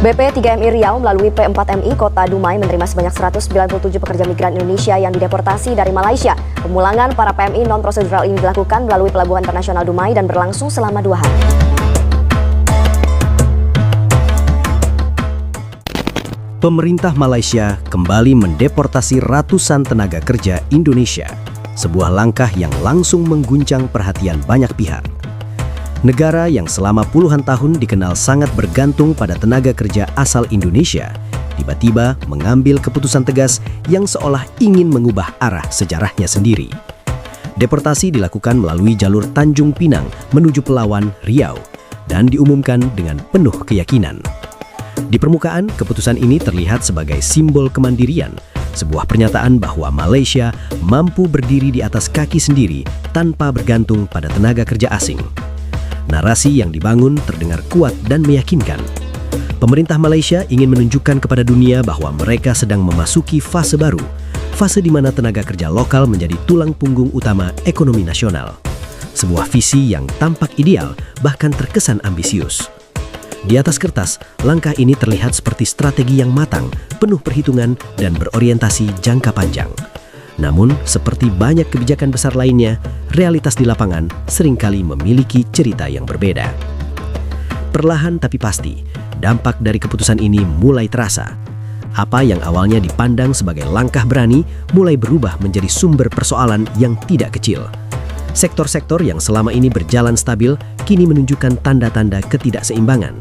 BP 3MI Riau melalui P4MI Kota Dumai menerima sebanyak 197 pekerja migran Indonesia yang dideportasi dari Malaysia. Pemulangan para PMI non-prosedural ini dilakukan melalui Pelabuhan Internasional Dumai dan berlangsung selama 2 hari. Pemerintah Malaysia kembali mendeportasi ratusan tenaga kerja Indonesia, sebuah langkah yang langsung mengguncang perhatian banyak pihak. Negara yang selama puluhan tahun dikenal sangat bergantung pada tenaga kerja asal Indonesia, tiba-tiba mengambil keputusan tegas yang seolah ingin mengubah arah sejarahnya sendiri. Deportasi dilakukan melalui jalur Tanjung Pinang menuju Pelawan, Riau, dan diumumkan dengan penuh keyakinan. Di permukaan, keputusan ini terlihat sebagai simbol kemandirian, sebuah pernyataan bahwa Malaysia mampu berdiri di atas kaki sendiri tanpa bergantung pada tenaga kerja asing. Narasi yang dibangun terdengar kuat dan meyakinkan. Pemerintah Malaysia ingin menunjukkan kepada dunia bahwa mereka sedang memasuki fase baru, fase di mana tenaga kerja lokal menjadi tulang punggung utama ekonomi nasional. Sebuah visi yang tampak ideal, bahkan terkesan ambisius. Di atas kertas, langkah ini terlihat seperti strategi yang matang, penuh perhitungan, dan berorientasi jangka panjang. Namun, seperti banyak kebijakan besar lainnya, realitas di lapangan seringkali memiliki cerita yang berbeda. Perlahan tapi pasti, dampak dari keputusan ini mulai terasa. Apa yang awalnya dipandang sebagai langkah berani mulai berubah menjadi sumber persoalan yang tidak kecil. Sektor-sektor yang selama ini berjalan stabil kini menunjukkan tanda-tanda ketidakseimbangan.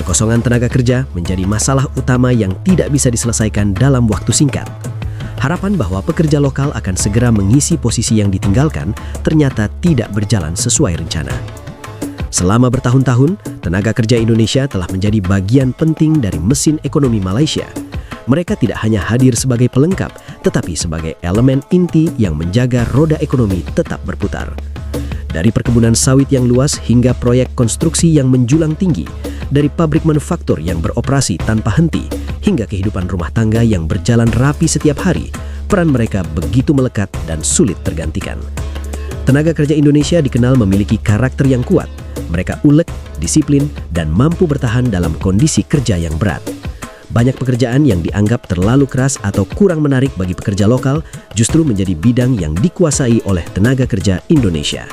Kekosongan tenaga kerja menjadi masalah utama yang tidak bisa diselesaikan dalam waktu singkat. Harapan bahwa pekerja lokal akan segera mengisi posisi yang ditinggalkan ternyata tidak berjalan sesuai rencana. Selama bertahun-tahun, tenaga kerja Indonesia telah menjadi bagian penting dari mesin ekonomi Malaysia. Mereka tidak hanya hadir sebagai pelengkap, tetapi sebagai elemen inti yang menjaga roda ekonomi tetap berputar. Dari perkebunan sawit yang luas hingga proyek konstruksi yang menjulang tinggi, dari pabrik manufaktur yang beroperasi tanpa henti, hingga kehidupan rumah tangga yang berjalan rapi setiap hari, peran mereka begitu melekat dan sulit tergantikan. Tenaga kerja Indonesia dikenal memiliki karakter yang kuat. Mereka ulek, disiplin, dan mampu bertahan dalam kondisi kerja yang berat. Banyak pekerjaan yang dianggap terlalu keras atau kurang menarik bagi pekerja lokal justru menjadi bidang yang dikuasai oleh tenaga kerja Indonesia.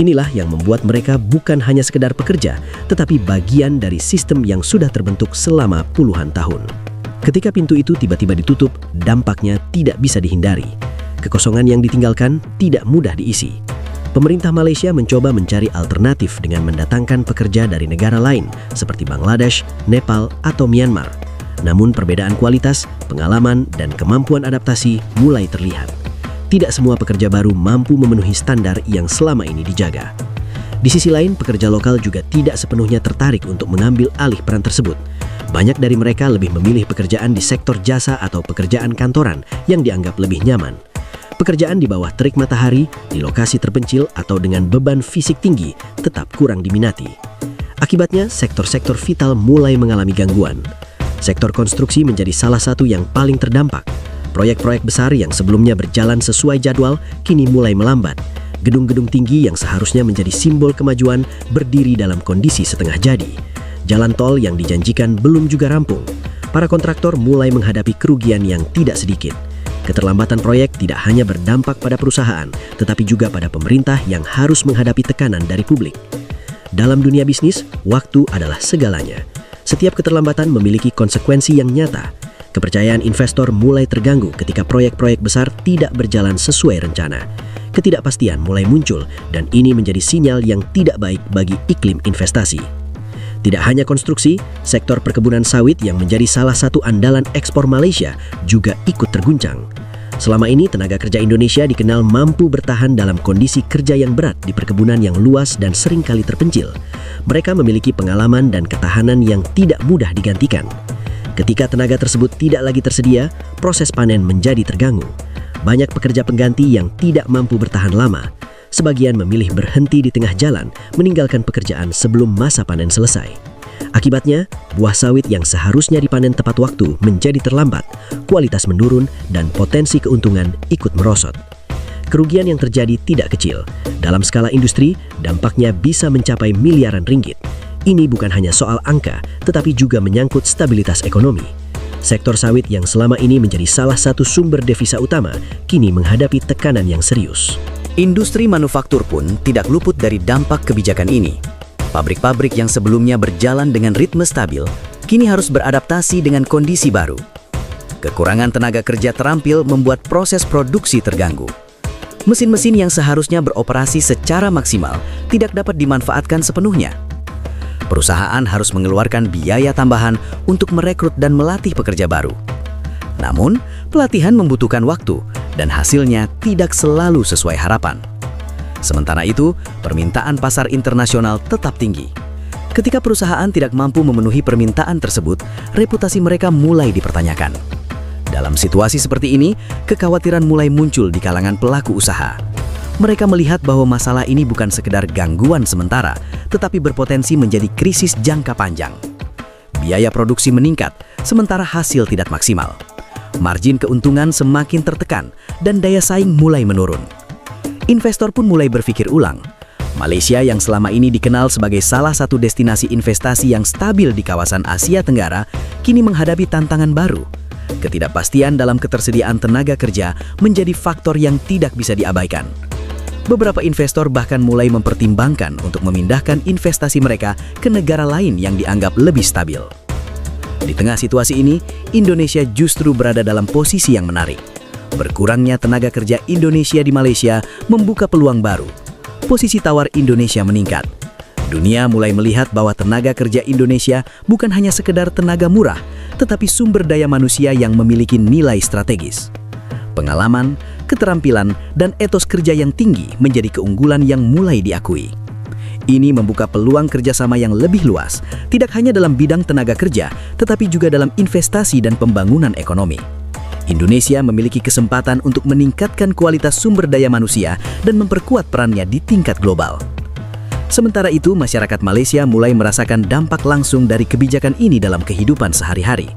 Inilah yang membuat mereka bukan hanya sekedar pekerja, tetapi bagian dari sistem yang sudah terbentuk selama puluhan tahun. Ketika pintu itu tiba-tiba ditutup, dampaknya tidak bisa dihindari. Kekosongan yang ditinggalkan tidak mudah diisi. Pemerintah Malaysia mencoba mencari alternatif dengan mendatangkan pekerja dari negara lain, seperti Bangladesh, Nepal, atau Myanmar. Namun perbedaan kualitas, pengalaman, dan kemampuan adaptasi mulai terlihat. Tidak semua pekerja baru mampu memenuhi standar yang selama ini dijaga. Di sisi lain, pekerja lokal juga tidak sepenuhnya tertarik untuk mengambil alih peran tersebut. Banyak dari mereka lebih memilih pekerjaan di sektor jasa atau pekerjaan kantoran yang dianggap lebih nyaman. Pekerjaan di bawah terik matahari, di lokasi terpencil, atau dengan beban fisik tinggi tetap kurang diminati. Akibatnya, sektor-sektor vital mulai mengalami gangguan. Sektor konstruksi menjadi salah satu yang paling terdampak. Proyek-proyek besar yang sebelumnya berjalan sesuai jadwal kini mulai melambat. Gedung-gedung tinggi yang seharusnya menjadi simbol kemajuan berdiri dalam kondisi setengah jadi. Jalan tol yang dijanjikan belum juga rampung. Para kontraktor mulai menghadapi kerugian yang tidak sedikit. Keterlambatan proyek tidak hanya berdampak pada perusahaan, tetapi juga pada pemerintah yang harus menghadapi tekanan dari publik. Dalam dunia bisnis, waktu adalah segalanya. Setiap keterlambatan memiliki konsekuensi yang nyata. Kepercayaan investor mulai terganggu ketika proyek-proyek besar tidak berjalan sesuai rencana. Ketidakpastian mulai muncul dan ini menjadi sinyal yang tidak baik bagi iklim investasi. Tidak hanya konstruksi, sektor perkebunan sawit yang menjadi salah satu andalan ekspor Malaysia juga ikut terguncang. Selama ini tenaga kerja Indonesia dikenal mampu bertahan dalam kondisi kerja yang berat di perkebunan yang luas dan seringkali terpencil. Mereka memiliki pengalaman dan ketahanan yang tidak mudah digantikan. Ketika tenaga tersebut tidak lagi tersedia, proses panen menjadi terganggu. Banyak pekerja pengganti yang tidak mampu bertahan lama. Sebagian memilih berhenti di tengah jalan, meninggalkan pekerjaan sebelum masa panen selesai. Akibatnya, buah sawit yang seharusnya dipanen tepat waktu menjadi terlambat, kualitas menurun, dan potensi keuntungan ikut merosot. Kerugian yang terjadi tidak kecil. Dalam skala industri, dampaknya bisa mencapai miliaran ringgit. Ini bukan hanya soal angka, tetapi juga menyangkut stabilitas ekonomi. Sektor sawit yang selama ini menjadi salah satu sumber devisa utama, kini menghadapi tekanan yang serius. Industri manufaktur pun tidak luput dari dampak kebijakan ini. Pabrik-pabrik yang sebelumnya berjalan dengan ritme stabil, kini harus beradaptasi dengan kondisi baru. Kekurangan tenaga kerja terampil membuat proses produksi terganggu. Mesin-mesin yang seharusnya beroperasi secara maksimal tidak dapat dimanfaatkan sepenuhnya. Perusahaan harus mengeluarkan biaya tambahan untuk merekrut dan melatih pekerja baru. Namun, pelatihan membutuhkan waktu dan hasilnya tidak selalu sesuai harapan. Sementara itu, permintaan pasar internasional tetap tinggi. Ketika perusahaan tidak mampu memenuhi permintaan tersebut, reputasi mereka mulai dipertanyakan. Dalam situasi seperti ini, kekhawatiran mulai muncul di kalangan pelaku usaha. Mereka melihat bahwa masalah ini bukan sekedar gangguan sementara, tetapi berpotensi menjadi krisis jangka panjang. Biaya produksi meningkat, sementara hasil tidak maksimal. Margin keuntungan semakin tertekan, dan daya saing mulai menurun. Investor pun mulai berpikir ulang. Malaysia yang selama ini dikenal sebagai salah satu destinasi investasi yang stabil di kawasan Asia Tenggara, kini menghadapi tantangan baru. Ketidakpastian dalam ketersediaan tenaga kerja menjadi faktor yang tidak bisa diabaikan. Beberapa investor bahkan mulai mempertimbangkan untuk memindahkan investasi mereka ke negara lain yang dianggap lebih stabil. Di tengah situasi ini, Indonesia justru berada dalam posisi yang menarik. Berkurangnya tenaga kerja Indonesia di Malaysia membuka peluang baru. Posisi tawar Indonesia meningkat. Dunia mulai melihat bahwa tenaga kerja Indonesia bukan hanya sekedar tenaga murah, tetapi sumber daya manusia yang memiliki nilai strategis. Pengalaman, keterampilan, dan etos kerja yang tinggi menjadi keunggulan yang mulai diakui. Ini membuka peluang kerjasama yang lebih luas, tidak hanya dalam bidang tenaga kerja, tetapi juga dalam investasi dan pembangunan ekonomi. Indonesia memiliki kesempatan untuk meningkatkan kualitas sumber daya manusia dan memperkuat perannya di tingkat global. Sementara itu, masyarakat Malaysia mulai merasakan dampak langsung dari kebijakan ini dalam kehidupan sehari-hari.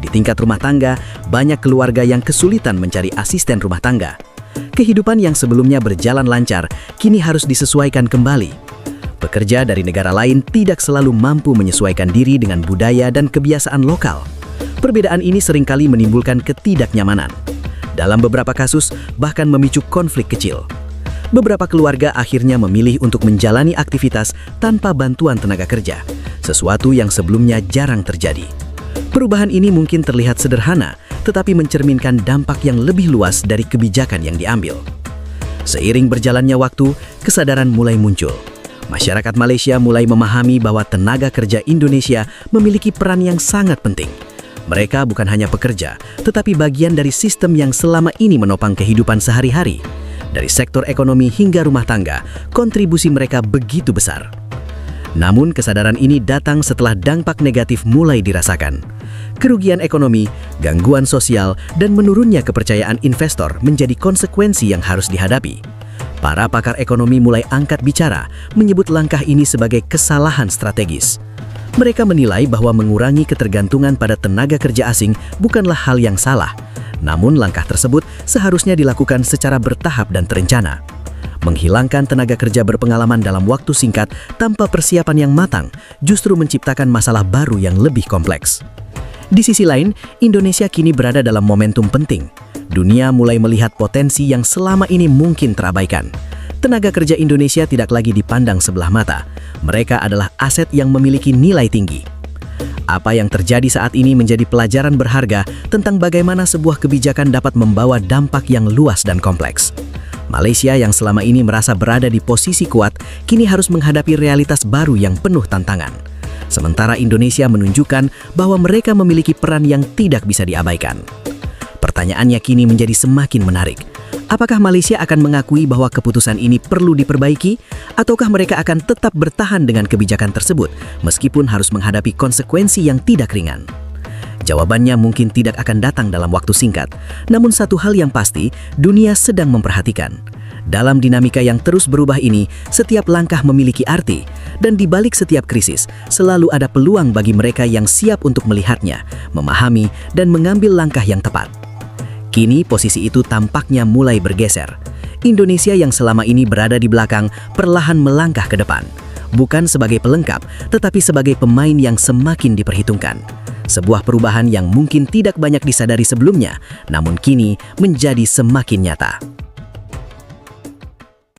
Di tingkat rumah tangga, banyak keluarga yang kesulitan mencari asisten rumah tangga. Kehidupan yang sebelumnya berjalan lancar, kini harus disesuaikan kembali. Pekerja dari negara lain tidak selalu mampu menyesuaikan diri dengan budaya dan kebiasaan lokal. Perbedaan ini seringkali menimbulkan ketidaknyamanan. Dalam beberapa kasus, bahkan memicu konflik kecil. Beberapa keluarga akhirnya memilih untuk menjalani aktivitas tanpa bantuan tenaga kerja, sesuatu yang sebelumnya jarang terjadi. Perubahan ini mungkin terlihat sederhana, tetapi mencerminkan dampak yang lebih luas dari kebijakan yang diambil. Seiring berjalannya waktu, kesadaran mulai muncul. Masyarakat Malaysia mulai memahami bahwa tenaga kerja Indonesia memiliki peran yang sangat penting. Mereka bukan hanya pekerja, tetapi bagian dari sistem yang selama ini menopang kehidupan sehari-hari. Dari sektor ekonomi hingga rumah tangga, kontribusi mereka begitu besar. Namun kesadaran ini datang setelah dampak negatif mulai dirasakan. Kerugian ekonomi, gangguan sosial, dan menurunnya kepercayaan investor menjadi konsekuensi yang harus dihadapi. Para pakar ekonomi mulai angkat bicara, menyebut langkah ini sebagai kesalahan strategis. Mereka menilai bahwa mengurangi ketergantungan pada tenaga kerja asing bukanlah hal yang salah. Namun langkah tersebut seharusnya dilakukan secara bertahap dan terencana. Menghilangkan tenaga kerja berpengalaman dalam waktu singkat tanpa persiapan yang matang justru menciptakan masalah baru yang lebih kompleks. Di sisi lain, Indonesia kini berada dalam momentum penting. Dunia mulai melihat potensi yang selama ini mungkin terabaikan. Tenaga kerja Indonesia tidak lagi dipandang sebelah mata. Mereka adalah aset yang memiliki nilai tinggi. Apa yang terjadi saat ini menjadi pelajaran berharga tentang bagaimana sebuah kebijakan dapat membawa dampak yang luas dan kompleks. Malaysia yang selama ini merasa berada di posisi kuat, kini harus menghadapi realitas baru yang penuh tantangan. Sementara Indonesia menunjukkan bahwa mereka memiliki peran yang tidak bisa diabaikan. Pertanyaannya kini menjadi semakin menarik. Apakah Malaysia akan mengakui bahwa keputusan ini perlu diperbaiki, ataukah mereka akan tetap bertahan dengan kebijakan tersebut meskipun harus menghadapi konsekuensi yang tidak ringan? Jawabannya mungkin tidak akan datang dalam waktu singkat, namun satu hal yang pasti, dunia sedang memperhatikan. Dalam dinamika yang terus berubah ini, setiap langkah memiliki arti, dan di balik setiap krisis, selalu ada peluang bagi mereka yang siap untuk melihatnya, memahami, dan mengambil langkah yang tepat. Kini posisi itu tampaknya mulai bergeser. Indonesia yang selama ini berada di belakang perlahan melangkah ke depan. bukan sebagai pelengkap, tetapi sebagai pemain yang semakin diperhitungkan. Sebuah perubahan yang mungkin tidak banyak disadari sebelumnya, namun kini menjadi semakin nyata.